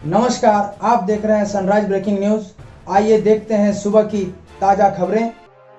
नमस्कार, आप देख रहे हैं सनराइज ब्रेकिंग न्यूज। आइए देखते हैं सुबह की ताजा खबरें।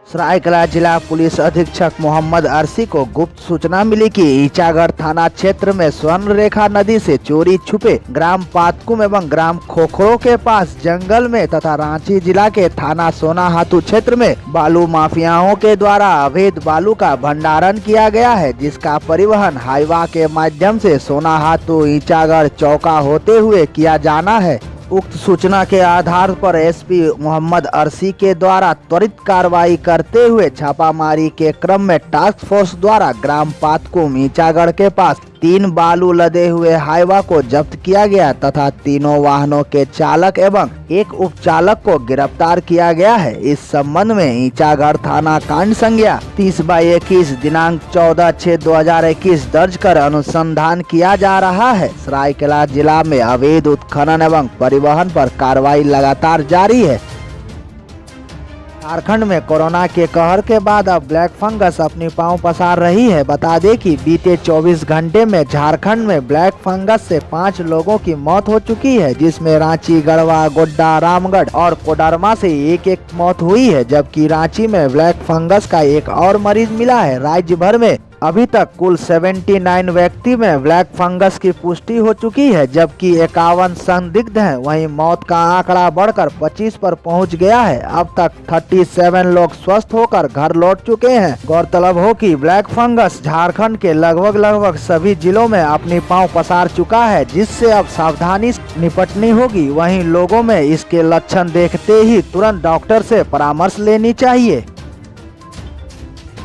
सरायकेला जिला पुलिस अधीक्षक मोहम्मद अरसी को गुप्त सूचना मिली कि ईचागढ़ थाना क्षेत्र में स्वर्ण रेखा नदी से चोरी छुपे ग्राम पातकुम एवं ग्राम खोखरो के पास जंगल में तथा रांची जिला के थाना सोनाहातू क्षेत्र में बालू माफियाओं के द्वारा अवैध बालू का भंडारण किया गया है, जिसका परिवहन हाईवा के माध्यम से सोनाहातू ईचागढ़ चौका होते हुए किया जाना है। उक्त सूचना के आधार पर एसपी मोहम्मद अरसी के द्वारा त्वरित कार्रवाई करते हुए छापामारी के क्रम में टास्क फोर्स द्वारा ग्राम पातकुम ईचागढ़ के पास 3 बालू लदे हुए हाईवा को जब्त किया गया तथा तीनों वाहनों के चालक एवं एक उपचालक को गिरफ्तार किया गया है। इस संबंध में ईचागढ़ थाना कांड संज्ञा 30/21 दिनांक 14/6/2021 दर्ज कर अनुसंधान किया जा रहा है। सरायकेला जिला में अवैध उत्खनन एवं परिवहन पर कार्रवाई लगातार जारी है। झारखंड में कोरोना के कहर के बाद अब ब्लैक फंगस अपनी पांव पसार रही है। बता दें कि बीते 24 घंटे में झारखंड में ब्लैक फंगस से 5 लोगों की मौत हो चुकी है, जिसमें रांची, गढ़वा, गोड्डा, रामगढ़ और कोडरमा से एक मौत हुई है, जबकि रांची में ब्लैक फंगस का एक और मरीज मिला है। राज्य भर में अभी तक कुल 79 व्यक्ति में ब्लैक फंगस की पुष्टि हो चुकी है, जबकि 51 संदिग्ध हैं। वहीं मौत का आंकड़ा बढ़कर 25 पर पहुंच गया है। अब तक 37 लोग स्वस्थ होकर घर लौट चुके हैं। गौरतलब हो कि ब्लैक फंगस झारखंड के लगभग सभी जिलों में अपनी पांव पसार चुका है, जिससे अब सावधानी से निपटनी होगी। वहीं लोगों में इसके लक्षण देखते ही तुरंत डॉक्टर से परामर्श लेनी चाहिए।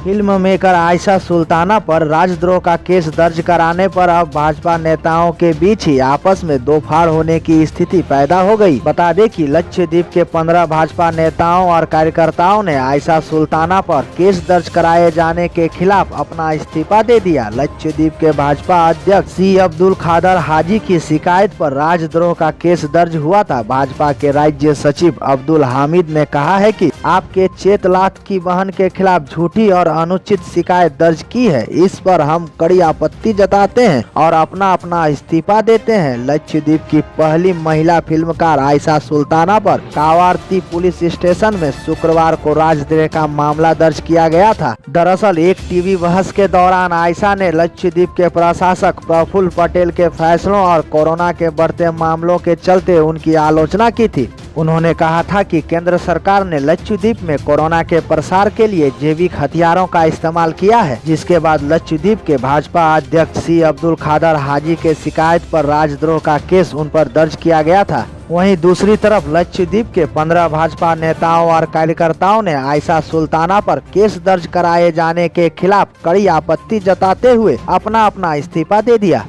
फिल्म मेकर आयशा सुल्ताना पर राजद्रोह का केस दर्ज कराने पर अब भाजपा नेताओं के बीच ही आपस में दो फाड़ होने की स्थिति पैदा हो गई। बता दें कि लक्षद्वीप के 15 भाजपा नेताओं और कार्यकर्ताओं ने आयशा सुल्ताना पर केस दर्ज कराए जाने के खिलाफ अपना इस्तीफा दे दिया। लक्षद्वीप के भाजपा अध्यक्ष सी अब्दुल खादर हाजी की शिकायत पर राजद्रोह का केस दर्ज हुआ था। भाजपा के राज्य सचिव अब्दुल हामिद ने कहा है कि आपके चेतलात की बहन के खिलाफ झूठी और अनुचित शिकायत दर्ज की है। इस पर हम कड़ी आपत्ति जताते हैं और अपना इस्तीफा देते हैं। लक्षद्वीप की पहली महिला फिल्मकार आयशा सुल्ताना पर कावारती पुलिस स्टेशन में शुक्रवार को राजद्रोह का मामला दर्ज किया गया था। दरअसल एक टीवी बहस के दौरान आयशा ने लक्षद्वीप के प्रशासक प्रफुल्ल पटेल के फैसलों और कोरोना के बढ़ते मामलों के चलते उनकी आलोचना की थी। उन्होंने कहा था कि केंद्र सरकार ने लक्षद्वीप में कोरोना के प्रसार के लिए जैविक हथियारों का इस्तेमाल किया है, जिसके बाद लक्षद्वीप के भाजपा अध्यक्ष सी अब्दुल खादर हाजी के शिकायत पर राजद्रोह का केस उन पर दर्ज किया गया था। वहीं दूसरी तरफ लक्षद्वीप के 15 भाजपा नेताओं और कार्यकर्ताओं ने आयशा सुल्ताना पर केस दर्ज कराए जाने के खिलाफ कड़ी आपत्ति जताते हुए अपना इस्तीफा दे दिया।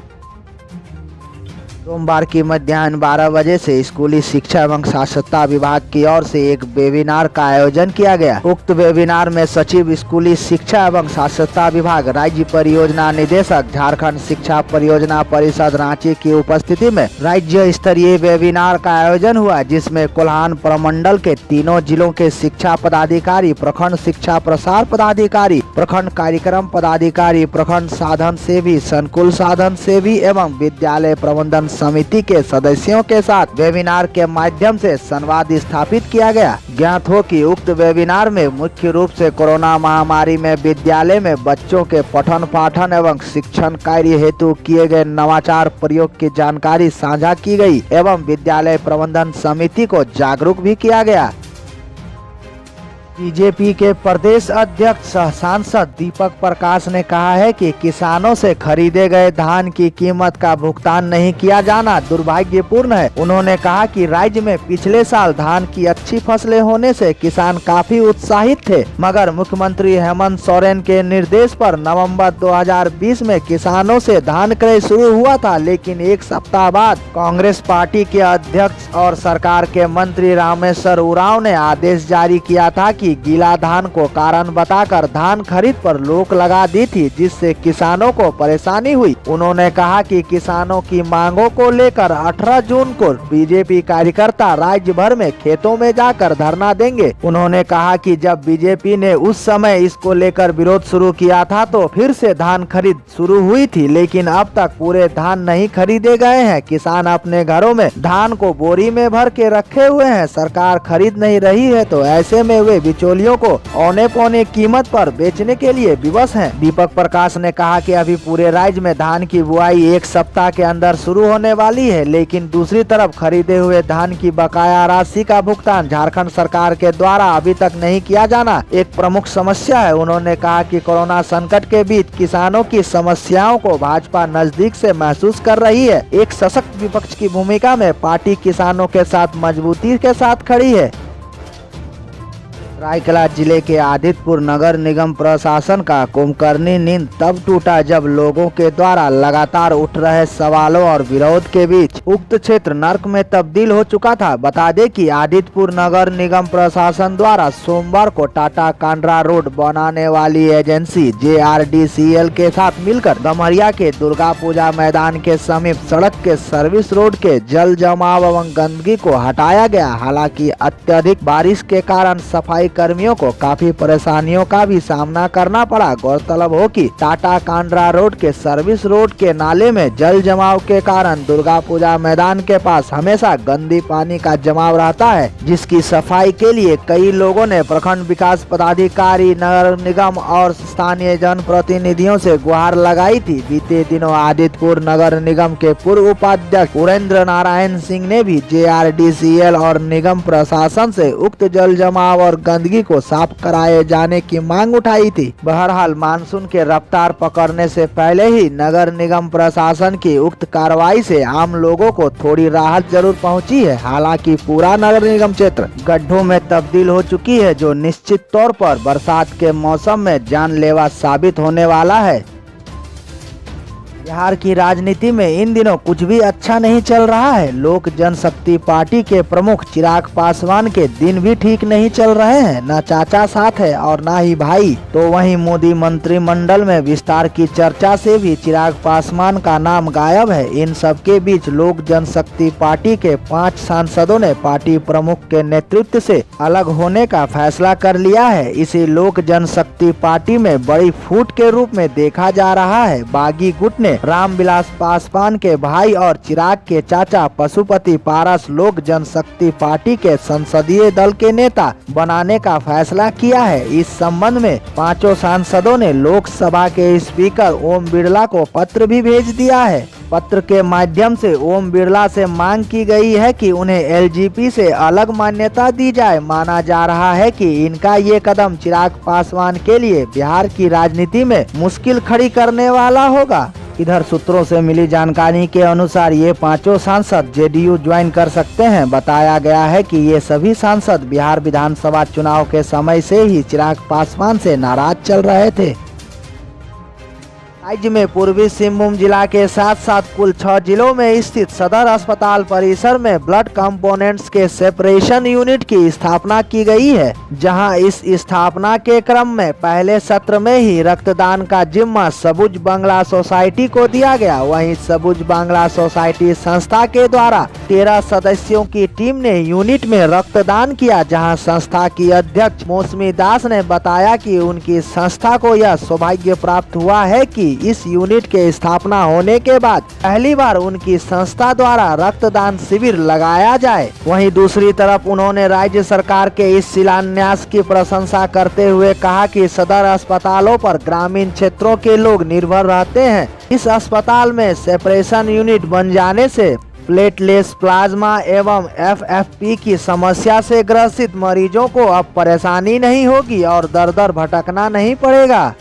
सोमवार की मध्याह्न 12 बजे से स्कूली शिक्षा एवं साक्षरता विभाग की ओर से एक वेबिनार का आयोजन किया गया। उक्त वेबिनार में सचिव स्कूली शिक्षा एवं साक्षरता विभाग, राज्य परियोजना निदेशक, झारखंड शिक्षा परियोजना परिषद रांची की उपस्थिति में राज्य स्तरीय वेबिनार का आयोजन हुआ, जिसमें कोल्हान प्रमंडल के तीनों जिलों के शिक्षा पदाधिकारी, प्रखंड शिक्षा प्रसार पदाधिकारी, प्रखंड कार्यक्रम पदाधिकारी, प्रखंड साधन सेवी, संकुल साधन सेवी एवं विद्यालय प्रबंधन समिति के सदस्यों के साथ वेबिनार के माध्यम से संवाद स्थापित किया गया। ज्ञात हो कि उक्त वेबिनार में मुख्य रूप से कोरोना महामारी में विद्यालय में बच्चों के पठन पाठन एवं शिक्षण कार्य हेतु किए गए नवाचार प्रयोग की जानकारी साझा की गई एवं विद्यालय प्रबंधन समिति को जागरूक भी किया गया। बीजेपी के प्रदेश अध्यक्ष सांसद दीपक प्रकाश ने कहा है कि किसानों से खरीदे गए धान की कीमत का भुगतान नहीं किया जाना दुर्भाग्यपूर्ण है। उन्होंने कहा कि राज्य में पिछले साल धान की अच्छी फसलें होने से किसान काफी उत्साहित थे, मगर मुख्यमंत्री हेमंत सोरेन के निर्देश पर नवंबर 2020 में किसानों से धान क्रय शुरू हुआ था, लेकिन एक सप्ताह बाद कांग्रेस पार्टी के अध्यक्ष और सरकार के मंत्री रामेश्वर उरांव ने आदेश जारी किया था कि कि गीला धान को कारण बताकर धान खरीद पर रोक लगा दी थी, जिससे किसानों को परेशानी हुई। उन्होंने कहा कि किसानों की मांगों को लेकर 18 जून को बीजेपी कार्यकर्ता राज्य भर में खेतों में जाकर धरना देंगे। उन्होंने कहा कि जब बीजेपी ने उस समय इसको लेकर विरोध शुरू किया था तो फिर से धान खरीद शुरू हुई थी, लेकिन अब तक पूरे धान नहीं खरीदे गए हैं। किसान अपने घरों में धान को बोरी में भर के रखे हुए हैं, सरकार खरीद नहीं रही है, तो ऐसे में वे बिचौलियों को औने पौने कीमत पर बेचने के लिए विवश हैं। दीपक प्रकाश ने कहा कि अभी पूरे राज्य में धान की बुआई 1 सप्ताह के अंदर शुरू होने वाली है, लेकिन दूसरी तरफ खरीदे हुए धान की बकाया राशि का भुगतान झारखंड सरकार के द्वारा अभी तक नहीं किया जाना एक प्रमुख समस्या है। उन्होंने कहा कि कोरोना संकट के बीच किसानों की समस्याओं को भाजपा नजदीक से महसूस कर रही है। एक सशक्त विपक्ष की भूमिका में पार्टी किसानों के साथ मजबूती के साथ खड़ी है। रायकेला जिले के आदित्यपुर नगर निगम प्रशासन का कुंभकर्णी नींद तब टूटा जब लोगों के द्वारा लगातार उठ रहे सवालों और विरोध के बीच उक्त क्षेत्र नर्क में तब्दील हो चुका था। बता दें कि आदित्यपुर नगर निगम प्रशासन द्वारा सोमवार को टाटा कांड्रा रोड बनाने वाली एजेंसी JRDCL के साथ मिलकर गम्हरिया के दुर्गा पूजा मैदान के समीप सड़क के सर्विस रोड के जल जमाव एवं गंदगी को हटाया गया। हालांकि अत्यधिक बारिश के कारण सफाई कर्मियों को काफी परेशानियों का भी सामना करना पड़ा। गौरतलब हो कि टाटा कांड्रा रोड के सर्विस रोड के नाले में जल जमाव के कारण दुर्गा पूजा मैदान के पास हमेशा गंदी पानी का जमाव रहता है, जिसकी सफाई के लिए कई लोगों ने प्रखंड विकास पदाधिकारी, नगर निगम और स्थानीय जन प्रतिनिधियों से गुहार लगाई थी। बीते दिनों आदित्यपुर नगर निगम के पूर्व उपाध्यक्ष उरेंद्र नारायण सिंह ने भी JRDCL और निगम प्रशासन से उक्त जल जमाव और गंदगी को साफ कराए जाने की मांग उठाई थी। बहरहाल मानसून के रफ्तार पकड़ने से पहले ही नगर निगम प्रशासन की उक्त कार्रवाई से आम लोगों को थोड़ी राहत जरूर पहुंची है। हालांकि पूरा नगर निगम क्षेत्र गड्ढों में तब्दील हो चुकी है, जो निश्चित तौर पर बरसात के मौसम में जानलेवा साबित होने वाला है। बिहार की राजनीति में इन दिनों कुछ भी अच्छा नहीं चल रहा है। लोक जनशक्ति पार्टी के प्रमुख चिराग पासवान के दिन भी ठीक नहीं चल रहे हैं। न चाचा साथ है और न ही भाई। तो वहीं मोदी मंत्रिमंडल में विस्तार की चर्चा से भी चिराग पासवान का नाम गायब है। इन सब के बीच लोक जनशक्ति पार्टी के 5 सांसदों ने पार्टी प्रमुख के नेतृत्व से अलग होने का फैसला कर लिया है। इसे लोक जनशक्ति पार्टी में बड़ी फूट के रूप में देखा जा रहा है। बागी गुट ने रामविलास पासवान के भाई और चिराग के चाचा पशुपति पारस लोक जनशक्ति पार्टी के संसदीय दल के नेता बनाने का फैसला किया है। इस संबंध में 5 सांसदों ने लोकसभा के स्पीकर ओम बिरला को पत्र भी भेज दिया है। पत्र के माध्यम से ओम बिरला से मांग की गई है कि उन्हें LGP से अलग मान्यता दी जाए। माना जा रहा है कि इनका ये कदम चिराग पासवान के लिए बिहार की राजनीति में मुश्किल खड़ी करने वाला होगा। इधर सूत्रों से मिली जानकारी के अनुसार ये 5 सांसद JDU ज्वाइन कर सकते हैं। बताया गया है कि ये सभी सांसद बिहार विधानसभा चुनाव के समय से ही चिराग पासवान से नाराज चल रहे थे। राज्य में पूर्वी सिंहभूम जिला के साथ साथ कुल 6 जिलों में स्थित सदर अस्पताल परिसर में ब्लड कंपोनेंट्स के सेपरेशन यूनिट की स्थापना की गई है, जहां इस स्थापना के क्रम में पहले सत्र में ही रक्तदान का जिम्मा सबुज बांग्ला सोसाइटी को दिया गया। वहीं सबुज बांग्ला सोसाइटी संस्था के द्वारा 13 सदस्यों की टीम ने यूनिट में रक्तदान किया, जहां संस्था की अध्यक्ष मौसमी दास ने बताया कि उनकी संस्था को यह सौभाग्य प्राप्त हुआ है कि इस यूनिट के स्थापना होने के बाद पहली बार उनकी संस्था द्वारा रक्तदान शिविर लगाया जाए। वहीं दूसरी तरफ उन्होंने राज्य सरकार के इस शिलान्यास की प्रशंसा करते हुए कहा कि सदर अस्पतालों पर ग्रामीण क्षेत्रों के लोग निर्भर रहते हैं। इस अस्पताल में सेपरेशन यूनिट बन जाने से प्लेटलेस प्लाज्मा एवं FFP की समस्या से ग्रसित मरीजों को अब परेशानी नहीं होगी और दर दर भटकना नहीं पड़ेगा।